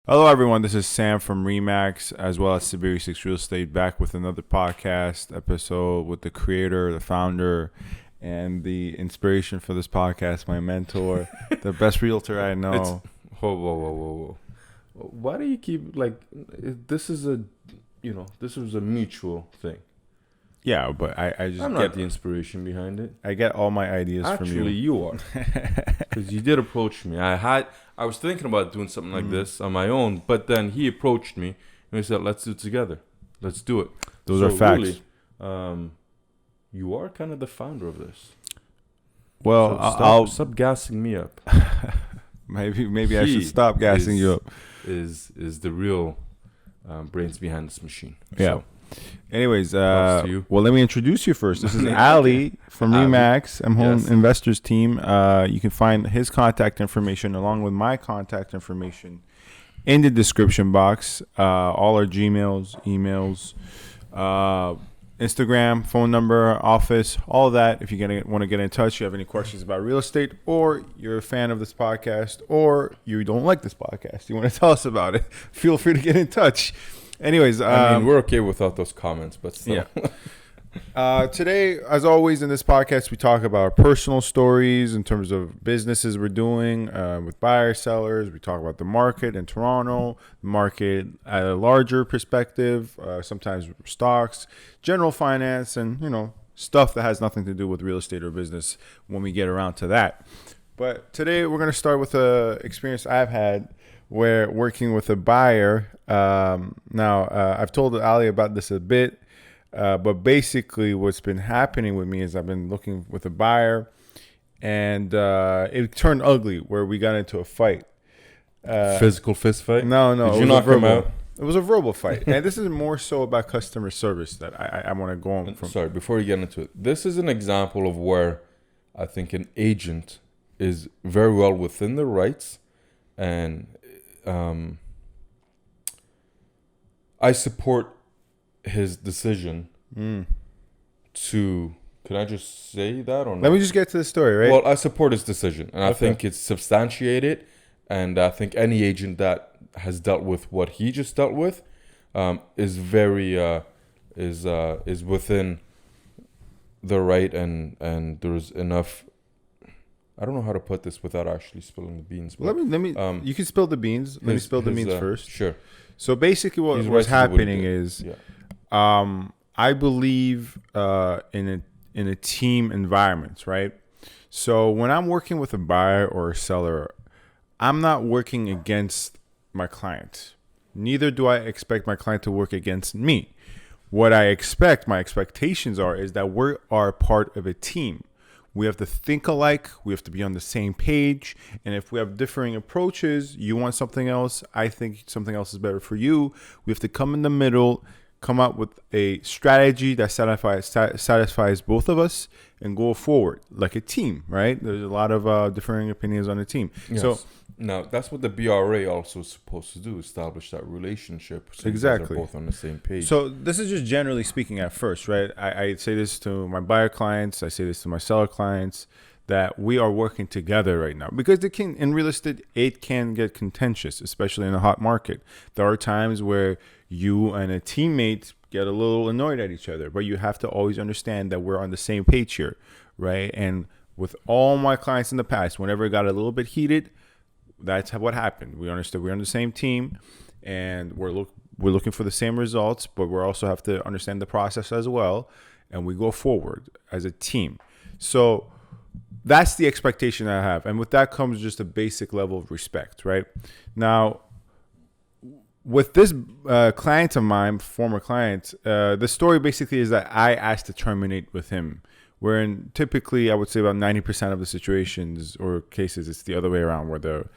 Hello, everyone. This is Sam from Remax, as well as SaberiSixRealEstate, back with another podcast episode with the creator, the founder, and the inspiration for this podcast, my mentor, the best realtor I know. Whoa. Why do you keep, this is a mutual thing. Yeah, but I just I'm get not the inspiration behind it. I get all my ideas from you. Actually, you are. Because you did approach me. I was thinking about doing something like this on my own, but then he approached me and he said, let's do it together. Let's do it. Those are facts. Really, you are kind of the founder of this. Well, so I'll stop gassing me up. maybe I should stop gassing you up. Is the real brains behind this machine. Yeah. So, anyways, props to you. well, let me introduce you first. This is Ali from Remax, Home Investors Team. You can find his contact information along with my contact information in the description box. All our Gmails, emails, Instagram, phone number, office, all that. If you want to get in touch, you have any questions about real estate, or you're a fan of this podcast, or you don't like this podcast, you want to tell us about it, feel free to get in touch. Anyways, we're okay without those comments, but still. Yeah. Today, as always, in this podcast, we talk about personal stories in terms of businesses we're doing with buyers, sellers. We talk about the market in Toronto, the market at a larger perspective, sometimes stocks, general finance, and stuff that has nothing to do with real estate or business when we get around to that. But today, we're going to start with an experience I've had where working with a buyer. I've told Ali about this a bit, but basically what's been happening with me is I've been looking with a buyer, and it turned ugly where we got into a fight. Physical fist fight? No. Did you knock him out? It was a verbal fight. And this is more so about customer service that I want to go on from. Sorry, before you get into it, this is an example of where I think an agent is very well within their rights, and I support his decision to. Can I just say that or not? Let me just get to the story, right? Well, I support his decision, and I think it's substantiated, and I think any agent that has dealt with what he just dealt with is very is within the right, and there's enough. I don't know how to put this without actually spilling the beans. But let me. You can spill the beans. Let me spill the beans first. Sure. So basically, what's happening is, I believe in a team environment, right? So when I'm working with a buyer or a seller, I'm not working against my client. Neither do I expect my client to work against me. What I expect, my expectations is that we are part of a team. We have to think alike. We have to be on the same page. And if we have differing approaches, you want something else, I think something else is better for you. We have to come in the middle, come up with a strategy that satisfies both of us, and go forward like a team, right? There's a lot of differing opinions on a team. Yes. So now that's what the BRA also is supposed to do, establish that relationship. So exactly. They're both on the same page. So this is just generally speaking at first, right? I say this to my buyer clients. I say this to my seller clients, that we are working together right now, because in real estate, it can get contentious, especially in a hot market. There are times where you and a teammate get a little annoyed at each other, but you have to always understand that we're on the same page here, right? And with all my clients in the past, whenever it got a little bit heated, that's what happened. We understood we're on the same team, and we're looking for the same results, but we also have to understand the process as well, and we go forward as a team. So that's the expectation I have, and with that comes just a basic level of respect, right? Now, with this client of mine, former client, the story basically is that I asked to terminate with him. Wherein typically I would say about 90% of the situations or cases, it's the other way around, where the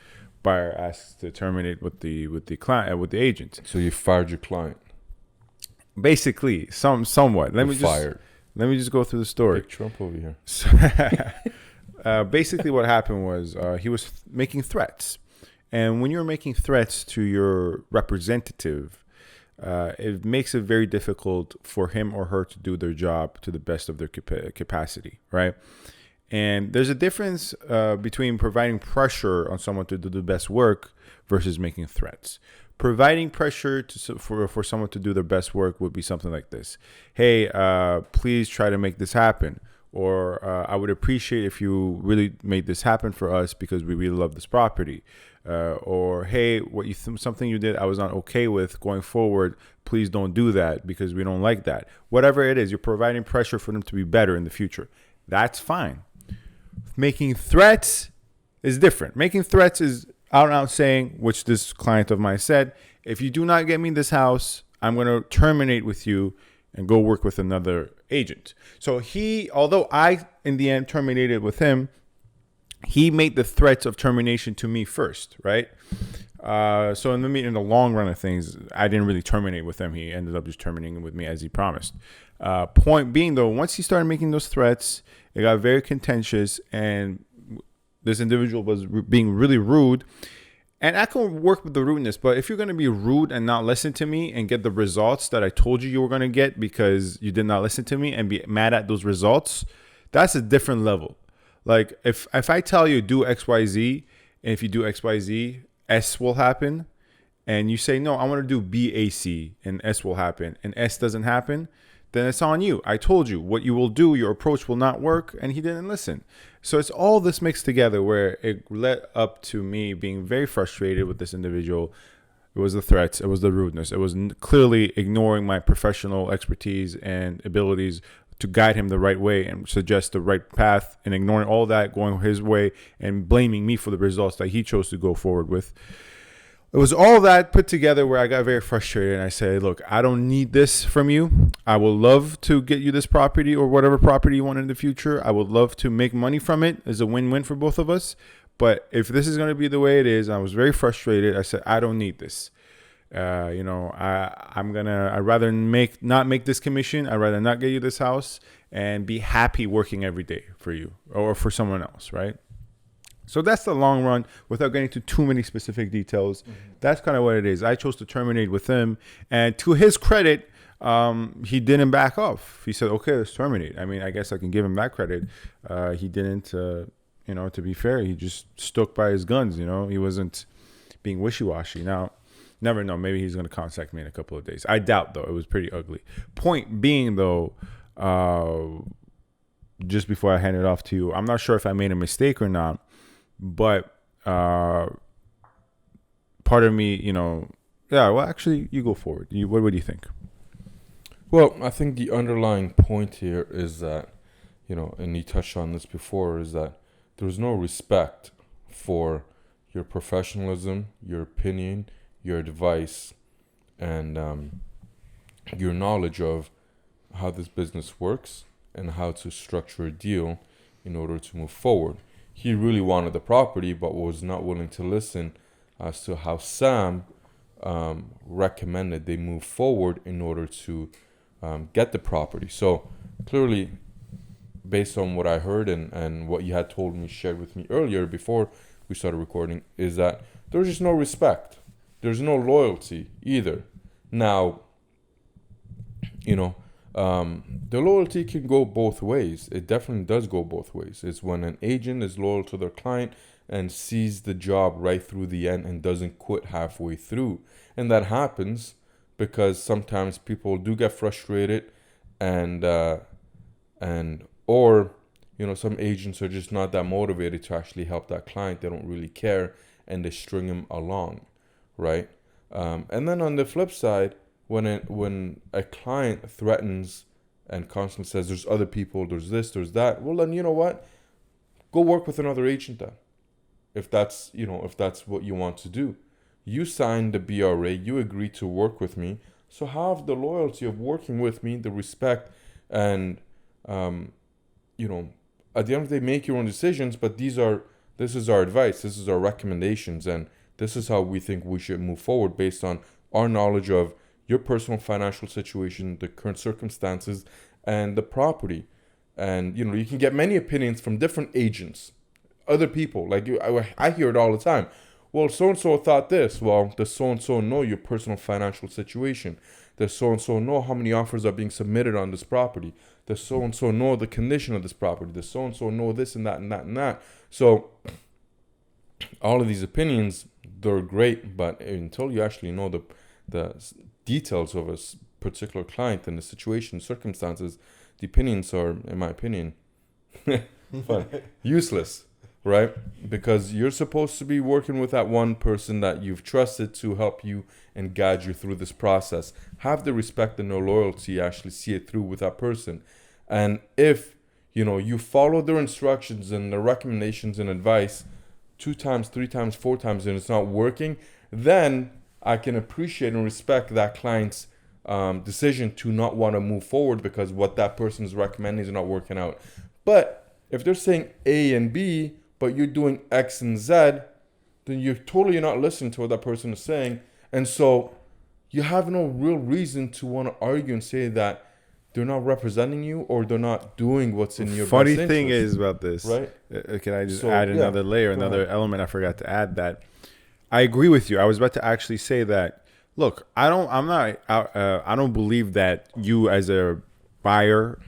buyer asks to terminate with the client, with the agent. So you fired your client. Basically, somewhat. Let me just go through the story. Big Trump over here. So, basically, what happened was he was making threats, and when you're making threats to your representative, it makes it very difficult for him or her to do their job to the best of their capacity, right? And there's a difference between providing pressure on someone to do the best work versus making threats. Providing pressure for someone to do their best work would be something like this. Hey, please try to make this happen. Or I would appreciate if you really made this happen for us because we really love this property. Or, hey, something you did I was not okay with going forward. Please don't do that because we don't like that. Whatever it is, you're providing pressure for them to be better in the future. That's fine. Making threats is different. Making threats is out and out saying, which this client of mine said, if you do not get me this house, I'm going to terminate with you and go work with another agent. So although I, in the end, terminated with him, he made the threats of termination to me first, right? So in the long run of things, I didn't really terminate with him. He ended up just terminating with me as he promised. Point being, though, once he started making those threats, it got very contentious, and this individual was being really rude. And I can work with the rudeness, but if you're going to be rude and not listen to me and get the results that I told you were going to get because you did not listen to me and be mad at those results, that's a different level. Like if I tell you do XYZ, and if you do XYZ, S will happen, and you say, no, I want to do BAC, and S will happen, and S doesn't happen, then it's on you. I told you what you will do, your approach will not work, and he didn't listen. So it's all this mixed together where it led up to me being very frustrated with this individual. It was the threats, it was the rudeness, it was clearly ignoring my professional expertise and abilities to guide him the right way and suggest the right path, and ignoring all that, going his way and blaming me for the results that he chose to go forward with. It was all that put together where I got very frustrated, and I said, look, I don't need this from you. I would love to get you this property or whatever property you want in the future. I would love to make money from it. It's a win-win for both of us. But if this is going to be the way it is, I was very frustrated. I said, I don't need this. I'd rather not make this commission. I'd rather not get you this house and be happy working every day for you or for someone else, right? So that's the long run without getting into too many specific details. Mm-hmm. That's kind of what it is. I chose to terminate with him. And to his credit, he didn't back off. He said, okay, let's terminate. I mean, I guess I can give him that credit. He didn't, to be fair, he just stuck by his guns. He wasn't being wishy-washy. Now, never know. Maybe he's going to contact me in a couple of days. I doubt, though. It was pretty ugly. Point being, though, just before I hand it off to you, I'm not sure if I made a mistake or not. But part of me, actually, you go forward. What do you think? Well, I think the underlying point here is that, and you touched on this before, is that there's no respect for your professionalism, your opinion, your advice, and your knowledge of how this business works and how to structure a deal in order to move forward. He really wanted the property, but was not willing to listen as to how Sam recommended they move forward in order to get the property. So clearly, based on what I heard and what you had told me, shared with me earlier before we started recording, is that there's just no respect. There's no loyalty either. Now, the loyalty can go both ways. It definitely does go both ways. It's when an agent is loyal to their client and sees the job right through the end and doesn't quit halfway through. And that happens because sometimes people do get frustrated or some agents are just not that motivated to actually help that client. They don't really care and they string them along, right? And then on the flip side, when a client threatens and constantly says there's other people, there's this, there's that, well then you know what? Go work with another agent then. If that's what you want to do. You signed the BRA, you agreed to work with me, so have the loyalty of working with me, the respect, and at the end of the day, make your own decisions, but this is our advice, this is our recommendations, and this is how we think we should move forward based on our knowledge of your personal financial situation, the current circumstances, and the property. And, you can get many opinions from different agents, other people. Like I hear it all the time. well, so-and-so thought this. Well, does so-and-so know your personal financial situation? Does so-and-so know how many offers are being submitted on this property? Does so-and-so know the condition of this property? Does so-and-so know this and that and that and that? So all of these opinions, they're great, but until you actually know the details of a particular client and the situation, circumstances, the opinions are, in my opinion, useless, right? Because you're supposed to be working with that one person that you've trusted to help you and guide you through this process. Have the respect and the loyalty, actually see it through with that person. And if, you follow their instructions and their recommendations and advice 2 times, 3 times, 4 times, and it's not working, then I can appreciate and respect that client's decision to not want to move forward because what that person is recommending is not working out. But if they're saying A and B, but you're doing X and Z, then you're totally not listening to what that person is saying. And so you have no real reason to want to argue and say that they're not representing you or they're not doing what's in your Funny best thing interest. is about this, right? Can I just add another layer, another ahead. element I forgot to add? That I agree with you. I was about to actually say that. Look, I don't believe that you as a buyer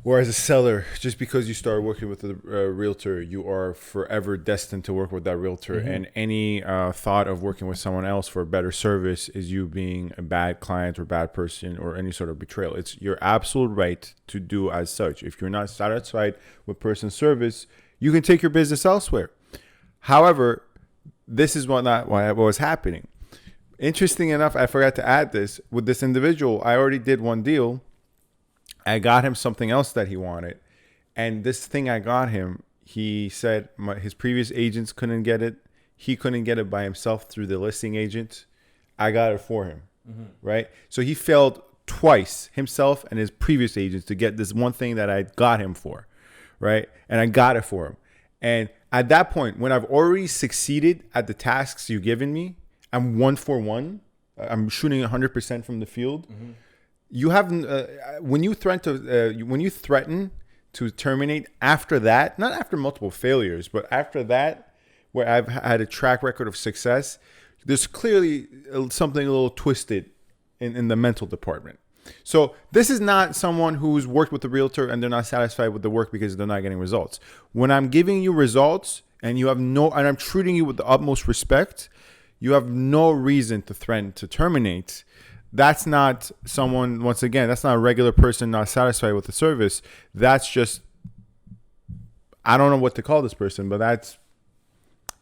or as a seller, just because you start working with a realtor, you are forever destined to work with that realtor. Mm-hmm. And any thought of working with someone else for a better service is you being a bad client or bad person or any sort of betrayal. It's your absolute right to do as such. If you're not satisfied with person's service, you can take your business elsewhere. However, this is what was happening. Interesting enough, I forgot to add this. With this individual, I already did one deal. I got him something else that he wanted. And this thing I got him, he said his previous agents couldn't get it. He couldn't get it by himself through the listing agent. I got it for him, right? So he failed twice, himself and his previous agents, to get this one thing that I got him for, right? And I got it for him. And at that point, when I've already succeeded at the tasks you've given me, I'm 1 for 1. I'm shooting 100% from the field. Mm-hmm. You have when you threaten to terminate after that, not after multiple failures, but after that, where I've had a track record of success, there's clearly something a little twisted in the mental department. So this is not someone who's worked with the realtor and they're not satisfied with the work because they're not getting results. When I'm giving you results and and I'm treating you with the utmost respect, you have no reason to threaten to terminate. That's not someone, once again, that's not a regular person not satisfied with the service. That's just, I don't know what to call this person, but that's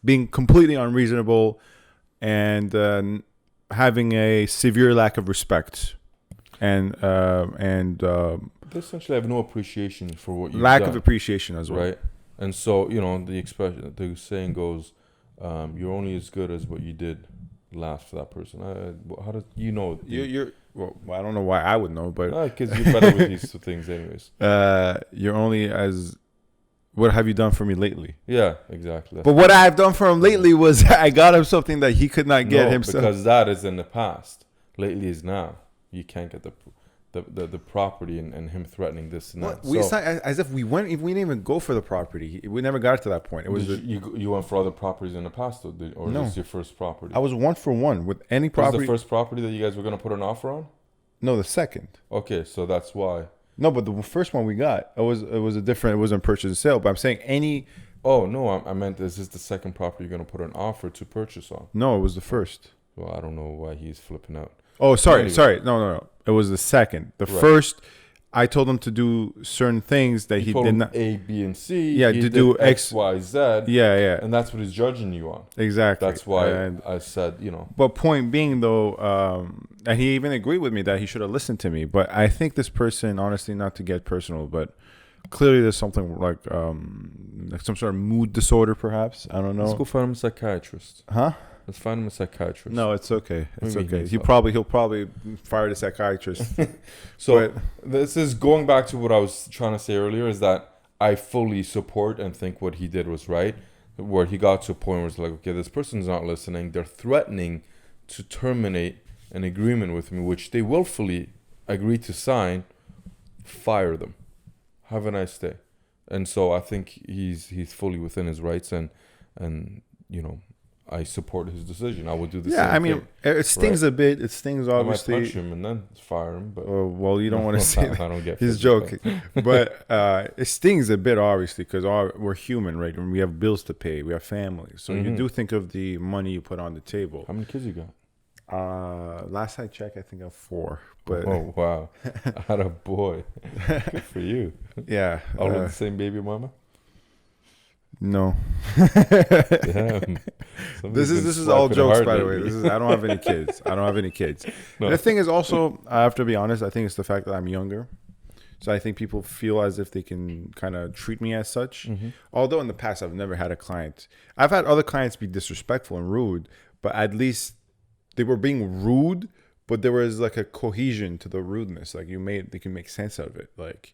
being completely unreasonable and having a severe lack of respect and they essentially have no appreciation for what you've lack done, of appreciation as well. right? And so, the saying goes, you're only as good as what you did last for that person. How does Well, I don't know why I would know, but because you're better with these things anyways. You're only as what have you done for me lately? Yeah, exactly. But what I've done for him lately was I got him something that he could not get himself. Because that is in the past. Lately is now. You can't get the property and him threatening this and that. It's not as if we didn't even go for the property. We never got to that point. It was you went for other properties in the past, or no. was this your first property? I was 1 for 1 with any property. Was the first property that you guys were going to put an offer on? No, the second. Okay, so that's why. No, but the first one we got, it wasn't purchase and sale. But I'm saying any. Oh no, I meant this is the second property you're going to put an offer to purchase on. No, it was the first. Well, I don't know why he's flipping out. Oh, sorry. No. It was the second. The first, I told him to do certain things that he told did him not. A, B, and C. Yeah, he to did do X, Y, Z. Yeah. And that's what he's judging you on. Exactly. That's why I said, But point being, though, and he even agreed with me that he should have listened to me. But I think this person, honestly, not to get personal, but clearly there's something like some sort of mood disorder, perhaps. I don't know. Let's go find him a psychiatrist. Huh? Let's find him a psychiatrist. No, it's okay. It's okay. He'll probably fire the psychiatrist. So this is going back to what I was trying to say earlier, is that I fully support and think what he did was right, where he got to a point where it's like, okay, this person's not listening. They're threatening to terminate an agreement with me, which they willfully agreed to sign. Fire them. Have a nice day. And so I think he's fully within his rights, and I support his decision. I would do the same. Yeah, I mean, thing, it stings a bit. It stings, I might obviously. punch him and then fire him, but Well, you don't want to say that. I don't get. He's physical. joking, but it stings a bit, obviously, because we're human, right? And we have bills to pay. We have families, so you do think of the money you put on the table. How many kids you got? Last I checked, I think I have 4. But Oh wow, I had a boy. Good for you. yeah, All with the same baby mama. no. Damn. This is all jokes, by the way. I don't have any kids. I don't have any kids. No. The thing is also, I have to be honest, I think it's the fact that I'm younger. So I think people feel as if they can kind of treat me as such. Although in the past, I've never had a client. I've had other clients be disrespectful and rude, but at least they were being rude, but there was like a cohesion to the rudeness. Like they can make sense of it. Like,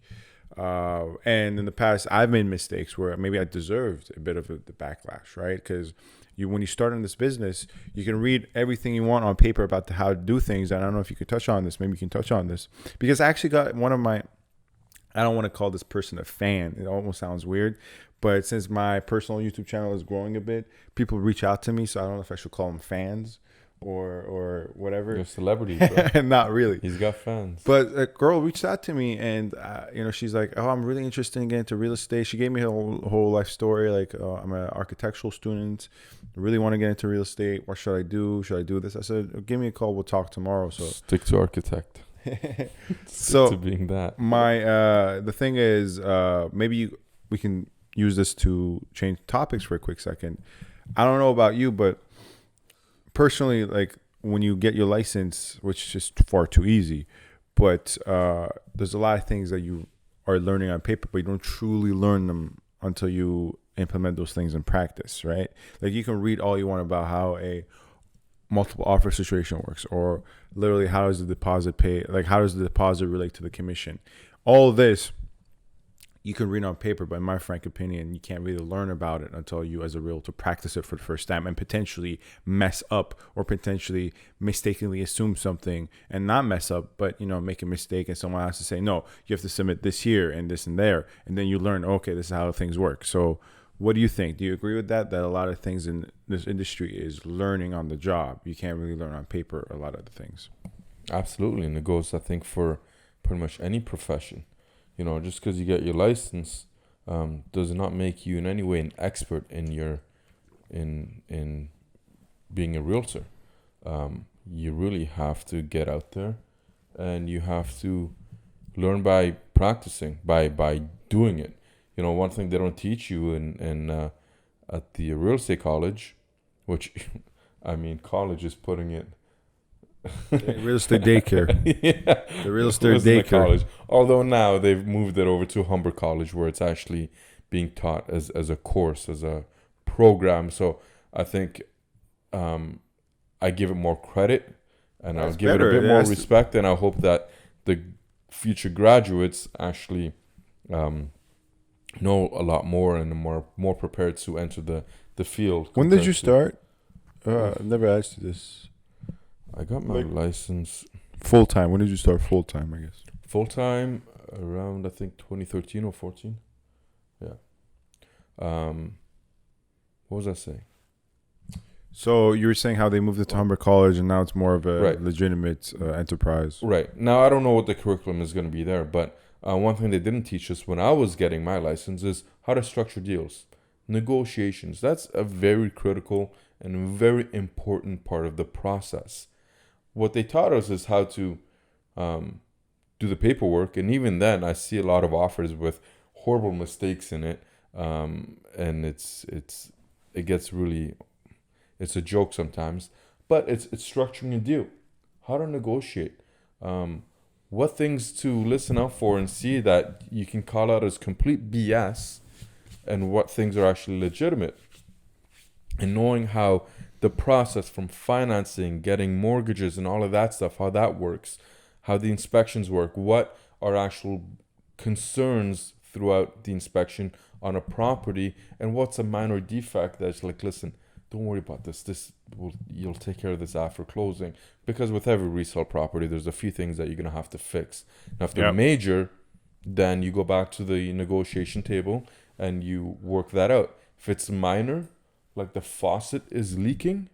and in the past, I've made mistakes where maybe I deserved a bit of the backlash, right? Because when you start in this business, you can read everything you want on paper about how to do things. And I don't know if you could touch on this. Maybe you can touch on this, because I actually got one of my, I don't want to call this person a fan. It almost sounds weird. But since my personal YouTube channel is growing a bit, people reach out to me. So I don't know if I should call them fans or whatever. You're a celebrity, bro. Not really. He's got fans. But a girl reached out to me, and she's like, "Oh, I'm really interested in getting into real estate." She gave me her whole life story. Like, I'm an architectural student. I really want to get into real estate. What should I do? Should I do this? I said, "Give me a call. We'll talk tomorrow." So stick to architect. So to being that. My the thing is, maybe we can use this to change topics for a quick second. I don't know about you, but personally, like when you get your license, which is just far too easy, but there's a lot of things that you are learning on paper, but you don't truly learn them until you implement those things in practice, right? Like you can read all you want about how a multiple offer situation works, or literally how does the deposit pay, like how does the deposit relate to the commission. All of this you can read on paper, but in my frank opinion, you can't really learn about it until you as a realtor practice it for the first time and potentially mess up, or potentially mistakenly assume something and not mess up, but make a mistake and someone has to say, no, you have to submit this here and this and there, and then you learn, okay, this is how things work. So what do you think? Do you agree with that a lot of things in this industry is learning on the job? You can't really learn on paper a lot of the things. Absolutely. And it goes, I think, for pretty much any profession. Just because you get your license does not make you in any way an expert in being a realtor. You really have to get out there, and you have to learn by practicing, by doing it. One thing they don't teach you at the real estate college, which I mean, college is putting it. Real estate daycare. Yeah. The real estate daycare. College. Although now they've moved it over to Humber College, where it's actually being taught as a course, as a program. So I think I give it more credit, and I'll give it a bit more respect, and I hope that the future graduates actually know a lot more and are more prepared to enter the field. When did you start? I never asked you this. I got my license full time. When did you start full time? I guess full time around, I think, 2013 or 14. Yeah. What was I saying? So you were saying how they moved it to Humber College, and now it's more of a legitimate enterprise. Right. Now I don't know what the curriculum is going to be there, but one thing they didn't teach us when I was getting my license is how to structure deals, negotiations. That's a very critical and very important part of the process. What they taught us is how to do the paperwork, and even then, I see a lot of offers with horrible mistakes in it, and it gets really, it's a joke sometimes. But it's structuring a deal, how to negotiate, what things to listen out for and see that you can call out as complete BS, and what things are actually legitimate, and knowing how the process from financing, getting mortgages and all of that stuff, how that works, how the inspections work, what are actual concerns throughout the inspection on a property, and what's a minor defect that's like, listen, don't worry about this. You'll take care of this after closing. Because with every resale property, there's a few things that you're going to have to fix. Now, if they're major, then you go back to the negotiation table and you work that out. If it's minor, like the faucet is leaking,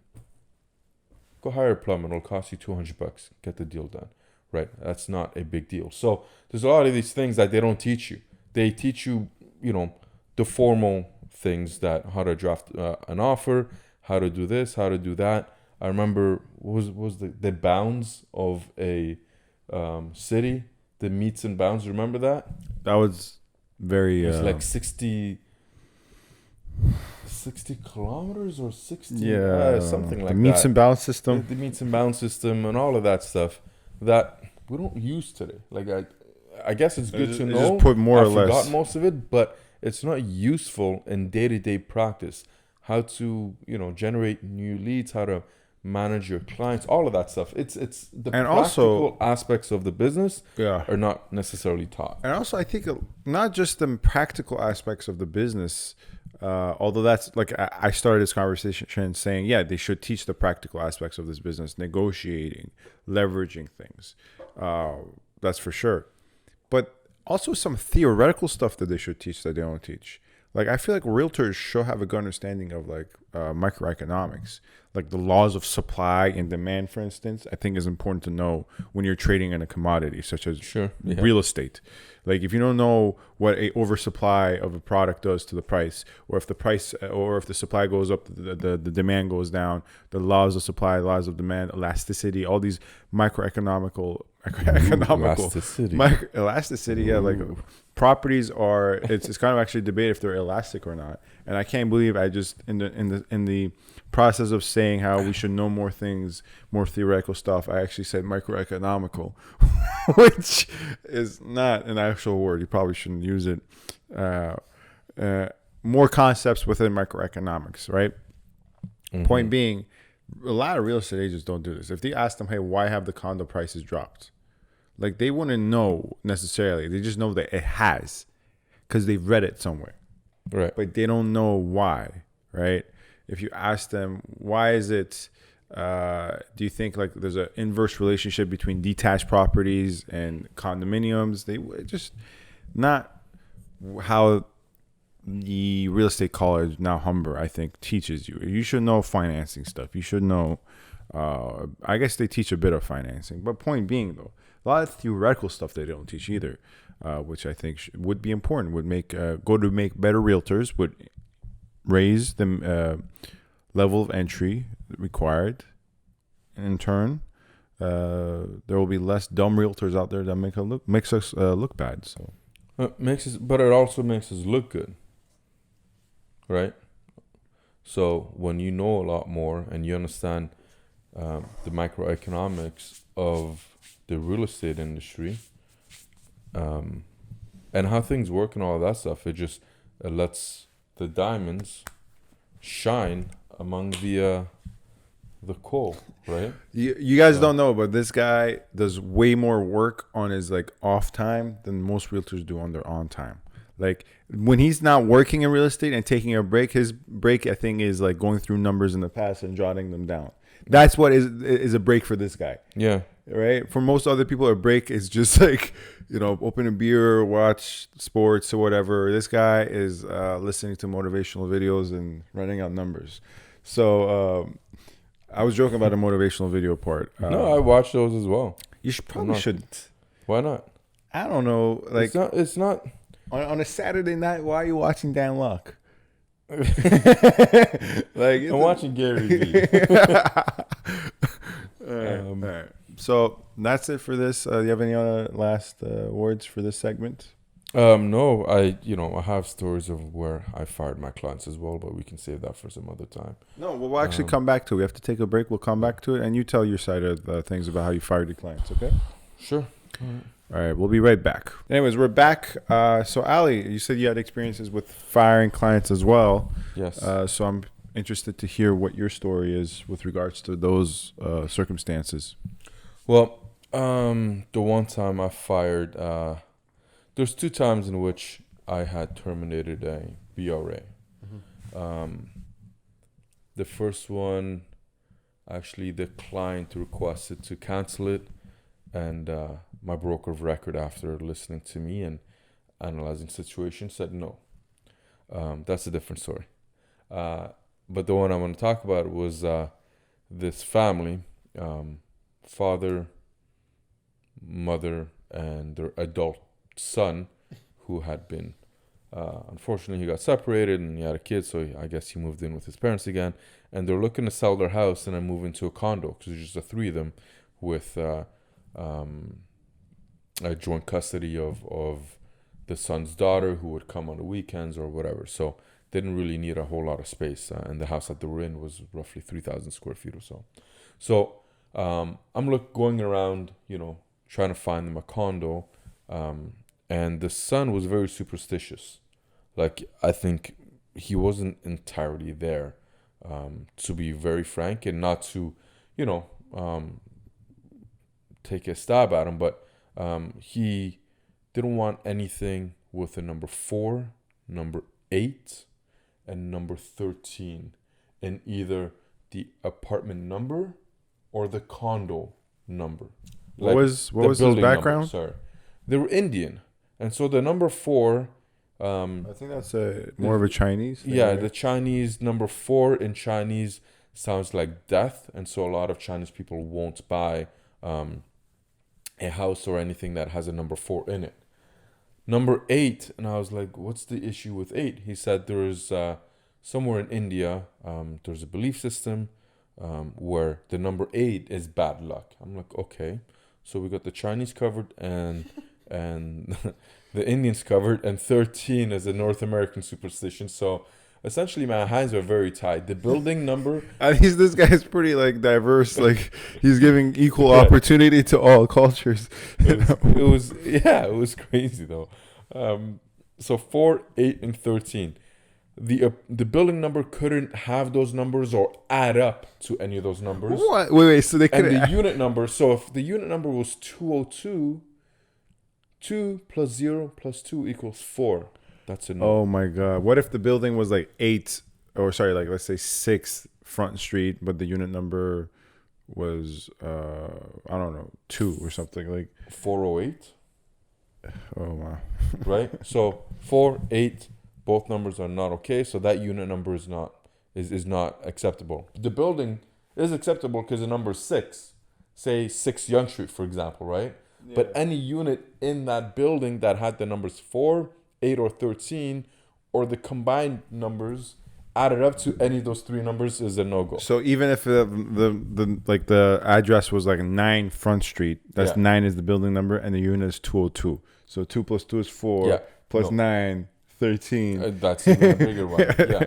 go hire a plumber. It'll cost you $200. Get the deal done, right? That's not a big deal. So there's a lot of these things that they don't teach you. They teach you, the formal things, that how to draft an offer, how to do this, how to do that. I remember what was the bounds of a city, the meets and bounds. Remember that? That was very. It's like 60 kilometers or 60, something like that. The meets and bounds system. The meets and bounds system and all of that stuff that we don't use today. Like I guess it's good to know. Just put more or less. I forgot most of it, but it's not useful in day-to-day practice. How to generate new leads, how to manage your clients, all of that stuff. It's the and practical aspects of the business Yeah. are not necessarily taught. And also, I think not just the practical aspects of the business, although that's like I started this conversation saying, yeah, they should teach the practical aspects of this business, negotiating, leveraging things. That's for sure. But also some theoretical stuff that they should teach that they don't teach. Like, I feel like realtors should have a good understanding of like microeconomics, like the laws of supply and demand, for instance. I think is important to know when you're trading in a commodity such as real estate. Like, if you don't know what a oversupply of a product does to the price, or if the supply goes up, the demand goes down, the laws of supply, laws of demand, elasticity, all these elasticity, like properties are. It's kind of actually debate if they're elastic or not. And I can't believe I just in the process of saying how we should know more things, more theoretical stuff, I actually said microeconomical, which is not an actual word. You probably shouldn't use it. More concepts within microeconomics, right? Mm-hmm. Point being, a lot of real estate agents don't do this. If they ask them, hey, why have the condo prices dropped? Like, they wouldn't know necessarily. They just know that it has because they've read it somewhere. Right. But they don't know why, right? If you ask them, why is it, do you think like there's an inverse relationship between detached properties and condominiums? They just not how the real estate college, now Humber, I think, teaches you. You should know financing stuff. You should know, I guess they teach a bit of financing. But point being, though, a lot of theoretical stuff they don't teach either, which I think would be important, would make make better realtors, would raise the level of entry required. In turn, there will be less dumb realtors out there that makes us look bad. So but it also makes us look good, right? So when you know a lot more and you understand the microeconomics of the real estate industry, and how things work and all of that stuff, it just lets the diamonds shine among the coal, right? You guys don't know, but this guy does way more work on his like off time than most realtors do on their on time. Like, when he's not working in real estate and taking a break, his break, I think, is like going through numbers in the past and jotting them down. That's what is a break for this guy. Yeah. Right? For most other people, a break is just like, open a beer, watch sports or whatever. This guy is listening to motivational videos and running out numbers. So I was joking about the motivational video part. No, I watch those as well. You shouldn't. Why not? I don't know. Like, it's not. On a Saturday night, why are you watching Dan Locke? Like, I'm watching Gary Vee. All right. So that's it for this. Do you have any other last words for this segment? No, I have stories of where I fired my clients as well, but we can save that for some other time. No, we'll actually come back to it. We have to take a break. We'll come back to it, and you tell your side of things about how you fired your clients, okay? Sure. All right, we'll be right back. Anyways, we're back. So, Ali, you said you had experiences with firing clients as well. Yes. So I'm interested to hear what your story is with regards to those circumstances. Well, the one time I fired, there's 2 times in which I had terminated a BRA. Mm-hmm. The first one, actually, the client requested to cancel it, and my broker of record, after listening to me and analyzing the situation, said no. That's a different story. but the one I want to talk about was this family, father, mother, and their adult son, who had been, unfortunately, he got separated and he had a kid, so I guess he moved in with his parents again. And they're looking to sell their house and then move into a condo, because there's just the three of them with a joint custody of the son's daughter, who would come on the weekends or whatever. So they didn't really need a whole lot of space. And the house that they were in was roughly 3,000 square feet or so. So I'm going around, trying to find them a condo. And the son was very superstitious. Like, I think he wasn't entirely there, to be very frank, and not to, take a stab at him, but he didn't want anything with a number 4, number 8, and number 13 in either the apartment number or the condo number. What was his background? Sorry, they were Indian, and so the number 4. I think that's more of a Chinese thing, yeah, right? the Chinese number 4 in Chinese sounds like death, and so a lot of Chinese people won't buy a house or anything that has a number 4 in it. Number 8, and I was like, what's the issue with 8? He said there's somewhere in India, there's a belief system where the number 8 is bad luck. I'm like, okay, so we got the Chinese covered and the Indians covered, and 13 is a North American superstition. So essentially my hands are very tied. The building number, This guy's pretty diverse. Like, he's giving equal opportunity to all cultures. it was crazy though. So 4, 8, and 13. The building number couldn't have those numbers or add up to any of those numbers. What? Wait. So they could. And the unit number. So if the unit number was 202, 2 plus 0 plus 2 equals 4. That's a no. Oh my God! What if the building was 8, or sorry, let's say 6 Front Street, but the unit number was I don't know, 2 or something 408. Oh wow! Right. So 4, 8, both numbers are not okay. So that unit number is not acceptable. The building is acceptable because the number is 6. Say 6 Yonge Street, for example, right? Yeah. But any unit in that building that had the numbers 4, 8, or 13, or the combined numbers added up to any of those 3 numbers, is a no-go. So even if the address was 9 Front Street, that's 9 is the building number, and the unit is 202. So 2 plus 2 is 4, plus 9, 13. That's even a bigger one. Yeah.